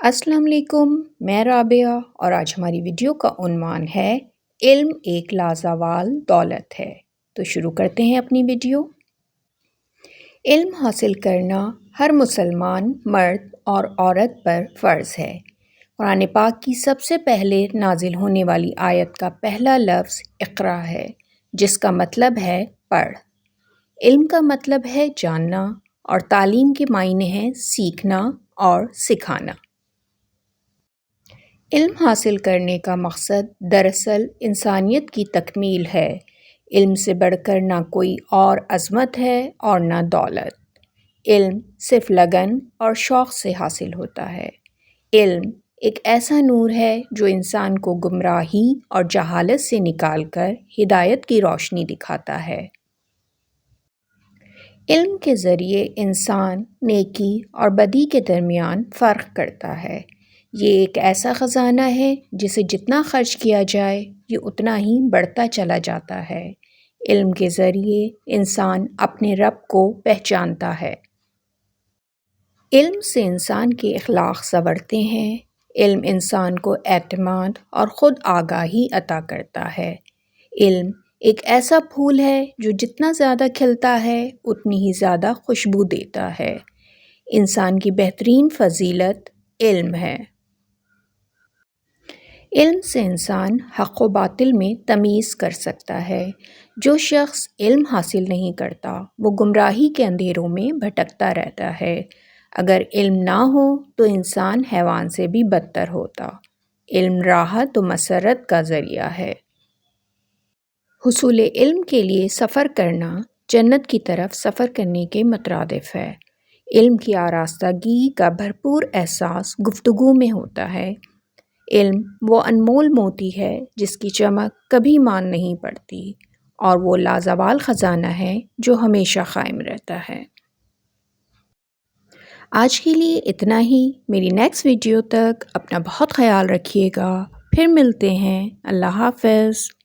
السلام علیکم، میں رابعہ اور آج ہماری ویڈیو کا عنوان ہے علم ایک لازوال دولت ہے۔ تو شروع کرتے ہیں اپنی ویڈیو۔ علم حاصل کرنا ہر مسلمان مرد اور عورت پر فرض ہے۔ قرآن پاک کی سب سے پہلے نازل ہونے والی آیت کا پہلا لفظ اقرا ہے، جس کا مطلب ہے پڑھ۔ علم کا مطلب ہے جاننا اور تعلیم کے معنی ہیں سیکھنا اور سکھانا۔ علم حاصل کرنے کا مقصد دراصل انسانیت کی تکمیل ہے۔ علم سے بڑھ کر نہ کوئی اور عظمت ہے اور نہ دولت۔ علم صرف لگن اور شوق سے حاصل ہوتا ہے۔ علم ایک ایسا نور ہے جو انسان کو گمراہی اور جہالت سے نکال کر ہدایت کی روشنی دکھاتا ہے۔ علم کے ذریعے انسان نیکی اور بدی کے درمیان فرق کرتا ہے۔ یہ ایک ایسا خزانہ ہے جسے جتنا خرچ کیا جائے یہ اتنا ہی بڑھتا چلا جاتا ہے۔ علم کے ذریعے انسان اپنے رب کو پہچانتا ہے۔ علم سے انسان کے اخلاق سنورتے ہیں۔ علم انسان کو اعتماد اور خود آگاہی عطا کرتا ہے۔ علم ایک ایسا پھول ہے جو جتنا زیادہ کھلتا ہے اتنی ہی زیادہ خوشبو دیتا ہے۔ انسان کی بہترین فضیلت علم ہے۔ علم سے انسان حق و باطل میں تمیز کر سکتا ہے۔ جو شخص علم حاصل نہیں کرتا وہ گمراہی کے اندھیروں میں بھٹکتا رہتا ہے۔ اگر علم نہ ہو تو انسان حیوان سے بھی بدتر ہوتا۔ علم راحت و مسرت کا ذریعہ ہے۔ حصول علم کے لیے سفر کرنا جنت کی طرف سفر کرنے کے مترادف ہے۔ علم کی آراستگی کا بھرپور احساس گفتگو میں ہوتا ہے۔ علم وہ انمول موتی ہے جس کی چمک کبھی مان نہیں پڑتی اور وہ لازوال خزانہ ہے جو ہمیشہ قائم رہتا ہے۔ آج کے لیے اتنا ہی۔ میری نیکسٹ ویڈیو تک اپنا بہت خیال رکھیے گا۔ پھر ملتے ہیں۔ اللہ حافظ۔